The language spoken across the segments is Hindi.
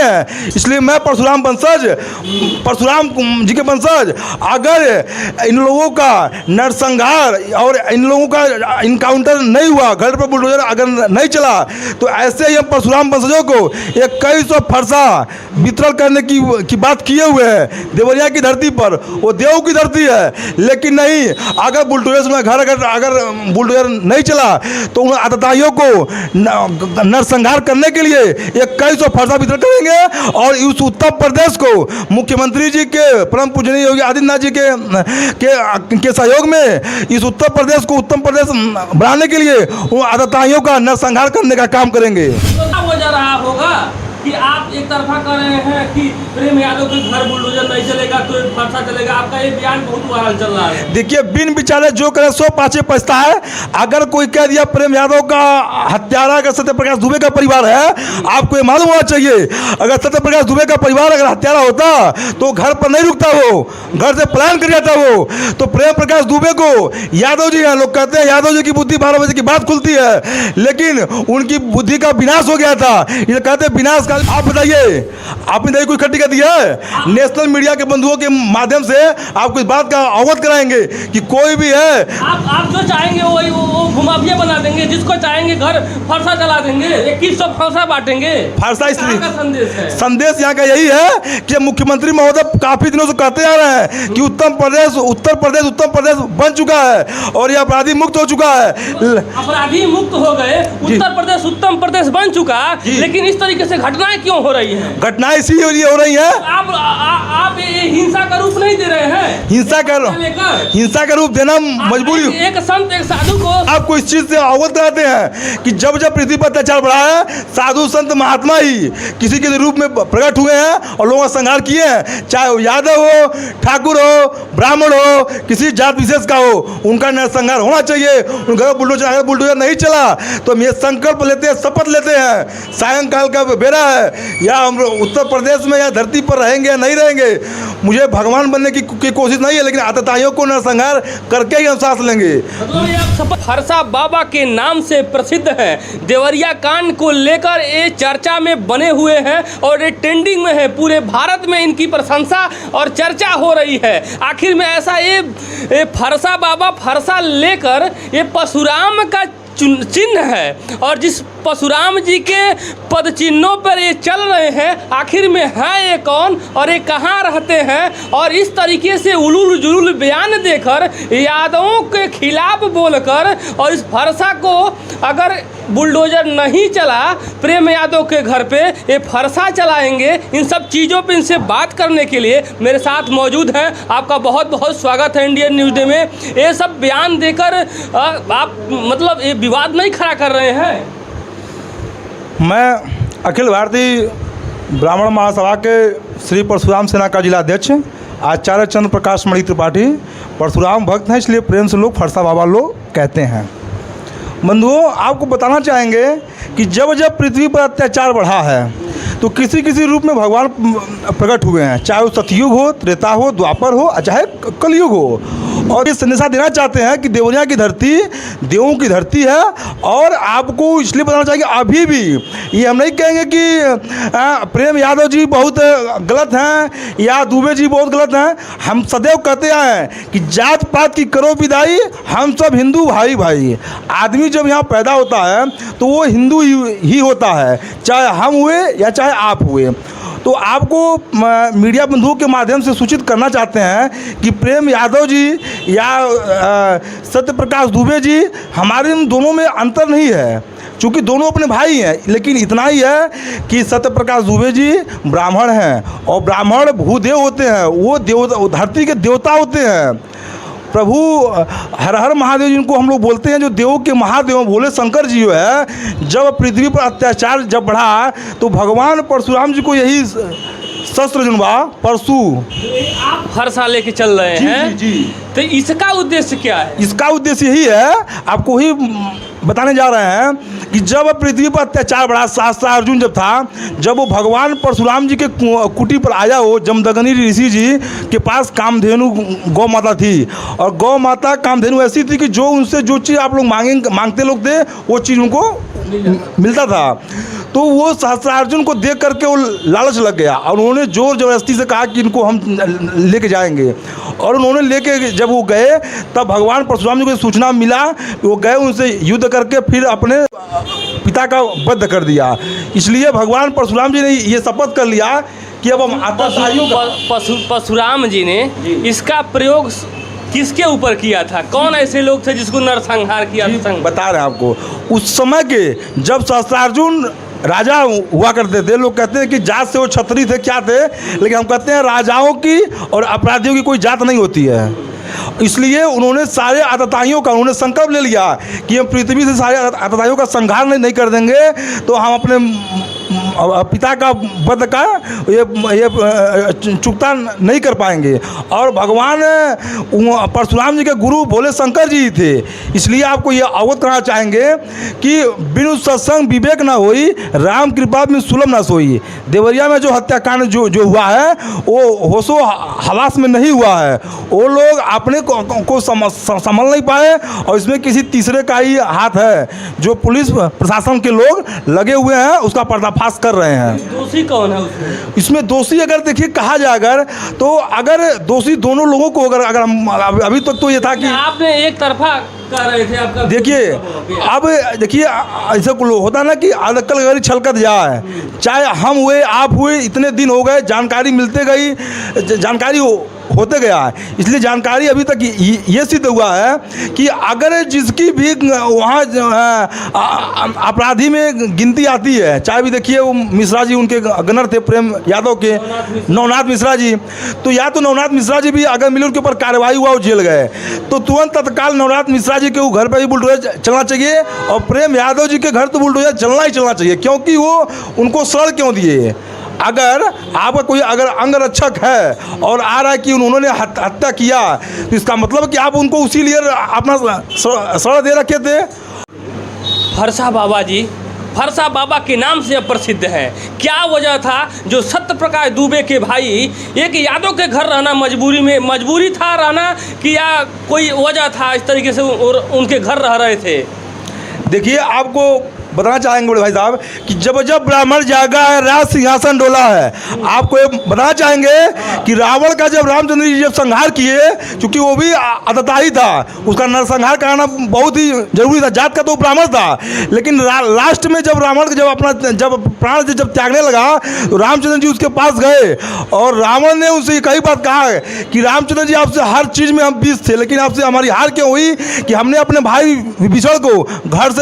हैं। इसलिए मैं परशुराम जी के वंशज, अगर इन लोगों का नरसंहार और इन लोगों का इनकाउंटर नहीं हुआ, घर पर बुलडोजर अगर नहीं चला, तो ऐसे ही हम परशुराम वंशजों को 2100 फरसा वितरण करने की बात किए हुए हैं देवरिया की धरती पर। वो देव की धरती है, लेकिन नहीं, अगर बुलडोजर में घर अगर बुलडोजर नहीं चला तो उन आतताइयों को नरसंहार करने के लिए 2100 फरसा वितरण करेंगे। और इस उत्तर प्रदेश को मुख्यमंत्री जी के परम पूजनीय योगी आदित्यनाथ जी के सहयोग में इस उत्तर प्रदेश को उत्तम प्रदेश बनाने के लिए उन आतताइयों का नरसंहार करने का काम करेंगे। हो जा रहा होगा कि आप एक तरफा कर रहे हैं कि प्रेम यादव के घर बुलडोजर नहीं चलेगा तो फरसा चलेगा, आपका ये बयान बहुत वायरल चल रहा है। देखिए, बिन विचारे जो करे सो पाछे पछता है। अगर कोई कह दिया प्रेम यादव का हत्यारा अगर सत्यप्रकाश दुबे का परिवार है, आपको ये मालूम होना चाहिए, अगर सत्यप्रकाश दुबे का परिवार अगर हत्यारा होता तो घर पर नहीं रुकता, वो घर से पलायन कर जाता। वो तो प्रेम प्रकाश दुबे को यादव जी हैं, लोग कहते हैं यादव जी की बुद्धि 12 बजे की बात खुलती है, लेकिन उनकी बुद्धि का विनाश हो गया था। ये कहते हैं विनाश। आप बताइए, आपने कोई खट्टी कर दिया है? नेशनल मीडिया के बंधुओं के माध्यम से आपको इस बात का अवगत कराएंगे कि कोई भी है, आप जो चाहेंगे वही वो घुमाफिया बना देंगे, जिसको चाहेंगे घर फरसा चला देंगे, 2100 फरसा बांटेंगे। फरसा इसलिए संदेश यहाँ का यही है कि मुख्यमंत्री महोदय काफी दिनों से कहते आ रहे हैं कि उत्तर प्रदेश बन चुका है और ये अपराधी मुक्त हो चुका है। अपराधी मुक्त हो गए, उत्तर प्रदेश उत्तम प्रदेश बन चुका, लेकिन इस तरीके से घटनाएं क्यों हो रही हैं? घटनाएं इसीलिए हो रही हैं। आप ये हिंसा का रूप नहीं दे रहे हैं। हिंसा का रूप देना मजबूरी। एक संत एक साधु को आपको इस चीज से अवगत कराते हैं कि जब पृथ्वी पर अत्याचार बढ़ा है, साधु संत महात्मा ही किसी के रूप में प्रकट हुए हैं और लोगों का संहार किए हैं। चाहे वो यादव हो, ठाकुर हो, ब्राह्मण हो, किसी जात विशेष का हो, उनका नरसंहार होना चाहिए। उनका बुलडोजर नहीं चला तो हम ये संकल्प लेते हैं, शपथ लेते हैं, सायंकाल का बेरा है, या हम उत्तर प्रदेश में या धरती पर रहेंगे या नहीं रहेंगे, मुझे भगवान बनने की कोशिश नहीं है, लेकिन आतताइयों को नरसंहार करके ही हम सांस लेंगे। फरसा बाबा के नाम से प्रसिद्ध है। देवरिया कांड को लेकर ये चर्चा में बने हुए हैं और ये ट्रेंडिंग में है। पूरे भारत में इनकी प्रशंसा और चर्चा हो रही है। आखिर में ऐसा ये फरसा बाबा फरसा लेकर ये परशुराम का चिन्ह है और जिस परशुराम जी के पद चिन्हों पर ये चल रहे हैं, आखिर में है ये कौन और ये कहाँ रहते हैं? और इस तरीके से उलूल जुलूल बयान देकर यादवों के खिलाफ बोलकर और इस फरसा को अगर बुलडोजर नहीं चला प्रेम यादव के घर पे, ये फरसा चलाएंगे। इन सब चीज़ों पे इनसे बात करने के लिए मेरे साथ मौजूद हैं। आपका बहुत बहुत स्वागत है इंडियन न्यूज़ डे में। ये सब बयान देकर आप मतलब ये विवाद नहीं खड़ा कर रहे हैं? मैं अखिल भारतीय ब्राह्मण महासभा के श्री परशुराम सेना का जिला अध्यक्ष आचार्य चंद्र प्रकाश मणि त्रिपाठी परशुराम भक्त हैं, इसलिए प्रेम से लोग फरसा बाबा लोग कहते हैं। बंधुओं, आपको बताना चाहेंगे कि जब पृथ्वी पर अत्याचार बढ़ा है तो किसी किसी रूप में भगवान प्रकट हुए हैं, चाहे वो सतयुग हो, त्रेता हो, द्वापर हो, चाहे कलयुग हो। और ये संदेशा देना चाहते हैं कि देवरिया की धरती देवों की धरती है। और आपको इसलिए बताना चाहिए अभी भी ये हम नहीं कहेंगे कि प्रेम यादव जी बहुत गलत हैं या दुबे जी बहुत गलत हैं। हम सदैव कहते आए हैं कि जात पात की करो विदाई, हम सब हिंदू भाई भाई। आदमी जब यहाँ पैदा होता है तो वो हिंदू ही होता है, चाहे हम हुए या चाहे आप हुए। तो आपको मीडिया बंधुओं के माध्यम से सूचित करना चाहते हैं कि प्रेम यादव जी या सत्यप्रकाश दुबे जी, हमारे इन दोनों में अंतर नहीं है, चूँकि दोनों अपने भाई हैं। लेकिन इतना ही है कि सत्यप्रकाश दुबे जी ब्राह्मण हैं और ब्राह्मण भूदेव होते हैं, वो धरती के देवता होते हैं। प्रभु हर हर महादेव जिनको हम लोग बोलते हैं, जो देवों के महादेव भोले शंकर जी जो है, जब पृथ्वी पर अत्याचार जब बढ़ा तो भगवान परशुराम जी को यही शस्त्र जुनवा परशु। आप हर साल लेके चल रहे हैं जी। तो इसका उद्देश्य क्या है? इसका उद्देश्य यही है, आपको ही बताने जा रहे हैं कि जब पृथ्वी पर अत्याचार बढ़ा, शास्त्रा अर्जुन जब था, जब वो भगवान परशुराम जी के कुटी पर आया, हो जमदग्नि ऋषि जी के पास कामधेनु गौ माता थी। और गौ माता कामधेनु ऐसी थी कि जो उनसे जो चीज़ आप लोग मांगते लोग थे वो चीज़ उनको मिलता था। तो वो सहस्त्रार्जुन को देख करके वो लालच लग गया और उन्होंने जोर ज़बरदस्ती से कहा कि इनको हम लेके जाएंगे। और उन्होंने लेके जब वो गए तब भगवान परशुराम जी को सूचना मिला, वो गए उनसे युद्ध करके फिर अपने पिता का वध कर दिया। इसलिए भगवान परशुराम जी ने ये शपथ कर लिया कि अब हम आतताइयों का परशुराम जी ने इसका प्रयोग किसके ऊपर किया था? कौन ऐसे लोग थे जिसको नरसंहार किया था? बता रहे हैं आपको। उस समय के जब सहस्त्रार्जुन राजा हुआ करते थे, लोग कहते हैं कि जात से वो क्षत्रिय थे, क्या थे, लेकिन हम कहते हैं राजाओं की और अपराधियों की कोई जात नहीं होती है। इसलिए उन्होंने सारे आतताइयों का उन्होंने संकल्प ले लिया कि हम पृथ्वी से सारे आतताइयों का संहार नहीं कर देंगे तो हम अपने पिता का वध का ये चुकता नहीं कर पाएंगे। और भगवान परशुराम जी के गुरु भोले शंकर जी थे। इसलिए आपको ये अवगत कराना चाहेंगे कि बिनु सत्संग विवेक न होई, राम कृपा में सुलभ न सोई। देवरिया में जो हत्याकांड जो हुआ है वो होशो हवास में नहीं हुआ है। वो लोग अपने को संभल नहीं पाए और इसमें किसी तीसरे का ही हाथ है। जो पुलिस प्रशासन के लोग लगे हुए हैं उसका पर्दाफाश कर रहे हैं। दोषी कौन है उसमें? इसमें दोषी अगर देखिए कहा जाए तो अगर दोषी दोनों लोगों को अगर हम अभी तक तो ये था कि आपने एक तरफा कर रहे थे आपका। देखिए अब देखिए ऐसा कुछ होता ना कि अक्ल गरी छलकत जाए, चाहे हम हुए आप हुए, इतने दिन हो गए, जानकारी मिलते गई, जानकारी होते गया है। इसलिए जानकारी अभी तक ये सिद्ध हुआ है कि अगर जिसकी भी वहाँ अपराधी में गिनती आती है, चाहे भी देखिए वो मिश्रा जी उनके गनर थे प्रेम यादव के, नवनाथ मिश्रा जी, तो या तो नवनाथ मिश्रा जी भी अगर मिले उनके ऊपर कार्रवाई हुआ वो जेल गए तो तुरंत तत्काल नवनाथ मिश्रा जी के घर पर भी बुलडोजर चलना चाहिए और प्रेम यादव जी के घर तो बुलडोजर चलना चाहिए। क्योंकि वो उनको शरण क्यों दिए? अगर आपका कोई अगर अंगरक्षक है और आ रहा है कि उन्होंने हत्या किया तो इसका मतलब कि आप उनको उसी लिए अपना शरण दे रखे थे। फरसा बाबा जी फरसा बाबा के नाम से प्रसिद्ध है। क्या वजह था जो सत्य प्रकाश दुबे के भाई एक यादव के घर रहना मजबूरी था रहना कि या कोई वजह था इस तरीके से उनके घर रह रहे थे? देखिए आपको बताना चाहेंगे बड़े भाई साहब कि जब ब्राह्मण जागा है राज सिंहासन डोला है। आपको ये बताना चाहेंगे कि रावण का जब रामचंद्र जी जब संहार किए, क्योंकि वो भी आतताई था, उसका नरसंहार कराना बहुत ही जरूरी था। जात का तो ब्राह्मण था, लेकिन लास्ट में जब रावण जब प्राण जब त्यागने लगा तो रामचंद्र जी उसके पास गए और रावण ने उनसे कई बात कहा कि रामचंद्र जी आपसे हर चीज़ में हम बीस थे, लेकिन आपसे हमारी हार क्यों हुई कि हमने अपने भाई विभीषण को घर से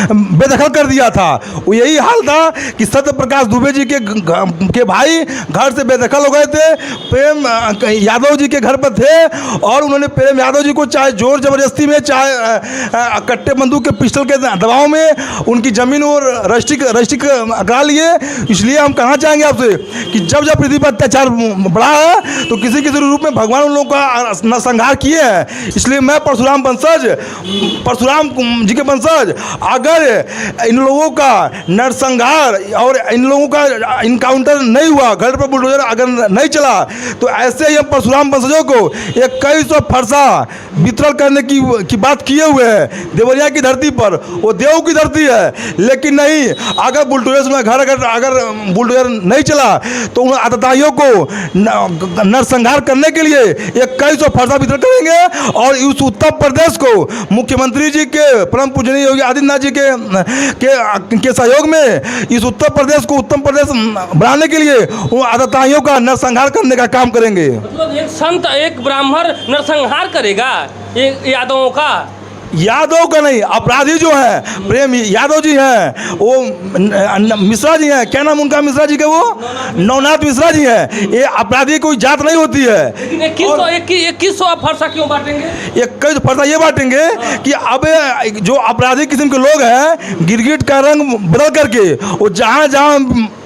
बेदखल कर दिया था। वो यही हाल था कि सत्य प्रकाश दुबे जी के भाई घर से बेदखल हो गए थे, प्रेम यादव जी के घर पर थे और उन्होंने प्रेम यादव जी को चाहे जोर जबरदस्ती में, चाहे कट्टे बंदूक के पिस्टल के दबाव में उनकी ज़मीन और रजिस्ट्री करा लिए। इसलिए हम कहना चाहेंगे आपसे कि जब पृथ्वी पर अत्याचार बढ़ा है तो किसी किसी रूप में भगवान उन लोगों का नरसंहार किए हैं। इसलिए मैं परशुराम जी के वंशज अगर इन लोगों का नरसंहार और इन लोगों का इनकाउंटर नहीं हुआ, घर पर बुलडोजर अगर नहीं चला तो ऐसे ही हम परशुराम वंशजों को 2100 फरसा वितरण करने की बात किए हुए हैं देवरिया की धरती पर। वो देव की धरती है, लेकिन नहीं, अगर बुलडोजर में घर अगर बुलडोजर नहीं चला तो उन आतताइयों को नरसंहार करने के लिए 2100 फरसा वितरण करेंगे। और उस उत्तर प्रदेश को मुख्यमंत्री जी के परम पूजनीय योगी आदित्यनाथ जी के सहयोग में इस उत्तर प्रदेश को उत्तम प्रदेश बनाने के लिए वो आतताइयों का नरसंहार करने का काम करेंगे। मतलब एक संत एक ब्राह्मण नरसंहार करेगा यादवों का? यादव का नहीं, अपराधी जो है प्रेम यादव जी हैं, वो मिश्रा जी हैं, क्या नाम उनका मिश्रा जी के, वो नवनाथ मिश्रा जी हैं। ये अपराधी कोई जात नहीं होती है। लेकिन 2100 फरसा क्यों बांटेंगे? 21 फरसा ये बांटेंगे कि अब जो अपराधी किस्म के लोग हैं गिरगिट का रंग बदल करके वो जहाँ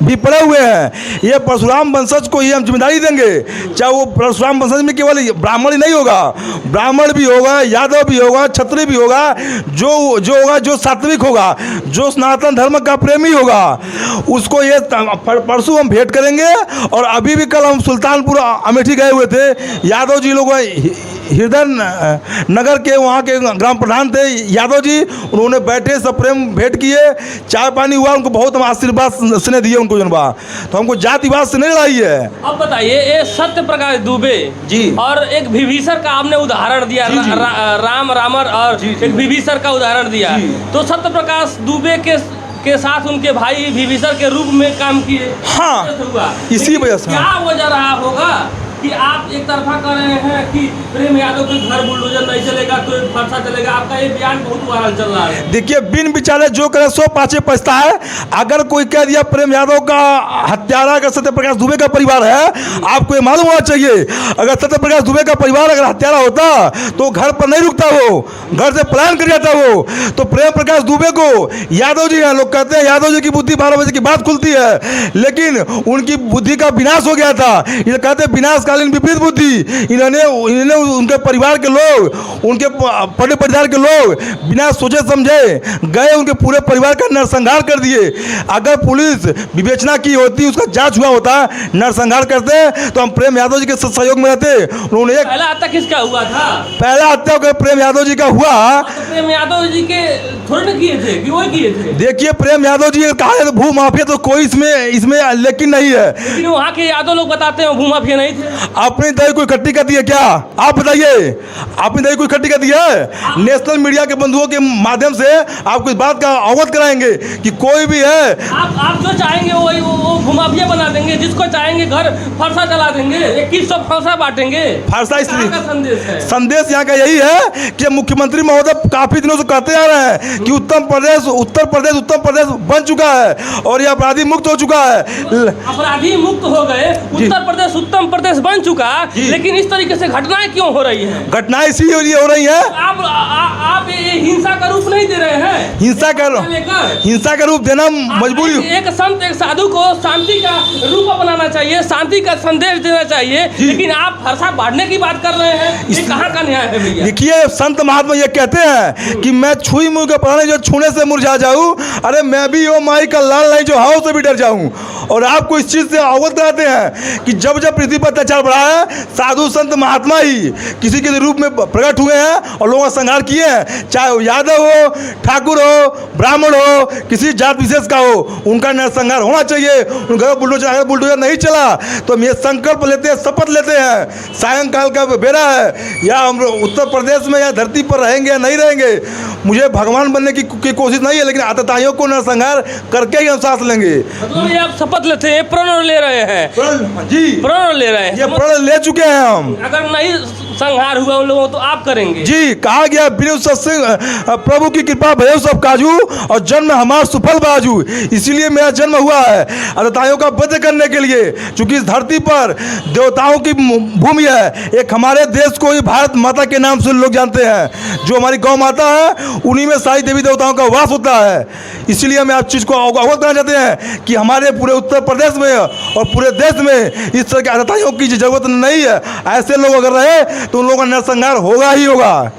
भी पड़े हुए हैं, ये परशुराम वंशज को ये हम जिम्मेदारी देंगे। चाहे वो परशुराम वंशज में केवल ब्राह्मण ही नहीं होगा, ब्राह्मण भी होगा, यादव भी होगा, क्षत्रिय भी होगा, जो होगा, जो सात्विक होगा, जो सनातन धर्म का प्रेमी होगा, उसको ये परसों हम भेंट करेंगे। और अभी भी कल हम सुल्तानपुर अमेठी गए हुए थे, यादव जी लोग हृदय नगर के वहाँ के ग्राम प्रधान थे यादव जी, उन्होंने बैठे सब प्रेम भेंट किए, चाय पानी हुआ, उनको बहुत हम आशीर्वाद स्नेह दिए उनको जनबा। तो हमको जातिवाद से नहीं लड़ाई है। अब बताइए, ये सत्य प्रकाश दुबे जी और एक विभीषण का आपने उदाहरण दिया, जी, जी। राम रामर और जी, जी। एक विभीषण का उदाहरण दिया, जी। तो सत्य प्रकाश दुबे के साथ उनके भाई विभीषण के रूप में काम किए। हाँ, कैसे हुआ? इसी लेकिन वजह से। क्या वजह रहा होगा कि आप एक तरफा कर रहे हैं कि प्रेम यादव के घर बुलडोजर नहीं चलेगा तो एक फरसा चलेगा, आपका ये बयान बहुत वायरल चल रहा है। देखिए, बिन विचारे जो करे सो पाछे पछता है। अगर कोई कह दिया प्रेम यादव का हत्यारा अगर सत्य प्रकाश दुबे का परिवार है, आपको ये मालूम होना चाहिए, अगर सत्य प्रकाश दुबे का परिवार अगर हत्यारा होता तो घर पर नहीं रुकता, वो घर से पलायन कर जाता। वो तो प्रेम प्रकाश दुबे को यादव जी हैं, लोग कहते हैं यादव जी की बुद्धि 12 बजे की बात खुलती है, लेकिन उनकी बुद्धि का विनाश हो गया था। ये कहते हैं विनाशकालीन विपरीत बुद्धि। इन्होंने उनके परिवार के लोग, उनके पड़े परिवार के लोग बिना सोचे समझे गए, उनके पूरे परिवार का नरसंहार कर दिए। अगर पुलिस विवेचना की होती, उसका जांच हुआ होता, नरसंहार करते, तो हम प्रेम यादव जी के सहयोग में रहते। उन्होंने एक पहला हत्या किसका हुआ था? पहला हत्या प्रेम यादव जी का हुआ। तो प्रेम यादव जी के थोड़े न किए थे कि वही किए थे? देखिए, प्रेम यादव जी कहा है भू माफिया, तो कोई इसमें लेकिन नहीं है। लेकिन वहाँ के यादव लोग बताते हैं भू माफिया नहीं थे। अपनी दही कोई इकट्ठी कर दी है क्या? आप बताइए, अपनी दही कोई इकट्ठी कर दी है? नेशनल मीडिया के बंधुओं के माध्यम से आपको इस बात का अवगत कराएंगे कि कोई भी है, आप जो चाहेंगे वही वो भूमाफिया बना देंगे, जिसको चाहेंगे घर फरसा चला देंगे, 2100 फरसा बांटेंगे। फरसा इसलिए का संदेश है। संदेश यहाँ का यही है कि मुख्यमंत्री महोदय काफी दिनों से कहते आ रहे हैं कि उत्तर प्रदेश बन चुका है और ये अपराधी मुक्त हो चुका है। अपराधी मुक्त हो गए, उत्तर प्रदेश उत्तम प्रदेश बन चुका, लेकिन इस तरीके से घटनाएं क्यों हो रही है? घटनाएं इसीलिए हो रही है, आप ये हिंसा का रूप नहीं दे रहे हैं। हिंसा का रूप देना मजबूरी। एक संत एक साधु को शांति का रूप अपनाना चाहिए, शांति का संदेश देना चाहिए, लेकिन आप फरसा बांटने की बात कर रहे हैं। ये कहाँ का न्याय है भैया? देखिए, संत महात्मा ये कहते हैं कि मैं छुई मुँह के प्राणी जो छूने से मुरझा जाऊं, अरे मैं भी वो माई का लाल नहीं जो हाव से भी डर जाऊं। और आपको इस चीज से अवगत कराते हैं कि जब जब पृथ्वी पर अत्याचार बढ़ा है, साधु संत महात्मा ही किसी के रूप में प्रकट हुए हैं और लोगों का संहार किए हैं। चाहे वो यादव हो, ठाकुर हो, ब्राह्मण हो, किसी जात विशेष का हो, उनका नरसंहार होना चाहिए। उनका बुलडोजर नहीं चला तो हम ये संकल्प लेते हैं, शपथ लेते हैं, सायंकाल का बेरा है, या हम उत्तर प्रदेश में या धरती पर रहेंगे या नहीं रहेंगे, मुझे भगवान बनने की कोशिश नहीं है, लेकिन आतताइयों को नरसंहार करके ही हम सांस लेंगे। मतलब ये आप शपथ लेते हैं, प्रण ले रहे हैं? जी, प्रण ले रहे हैं, ये प्रण ले चुके हैं हम। अगर नहीं संहार हुआ उन लोगों तो आप करेंगे? जी, कहा गया बिनु सत्संग प्रभु की कृपा भयो सब काजू और जन्म हमारा सुफल बाजू। इसीलिए मेरा जन्म हुआ है आतताइयों का वध करने के लिए, क्योंकि इस धरती पर देवताओं की भूमि है। एक हमारे देश को ही भारत माता के नाम से लोग जानते हैं, जो हमारी गौ माता है, उन्हीं में सारी देवी देवताओं का वास होता है। इसीलिए हम आप चीज़ को अवगत करना चाहते हैं कि हमारे पूरे उत्तर प्रदेश में और पूरे देश में इस तरह के आतताइयों की जरूरत नहीं है। ऐसे लोग अगर रहे तो उन लोगों का नरसंहार होगा ही होगा।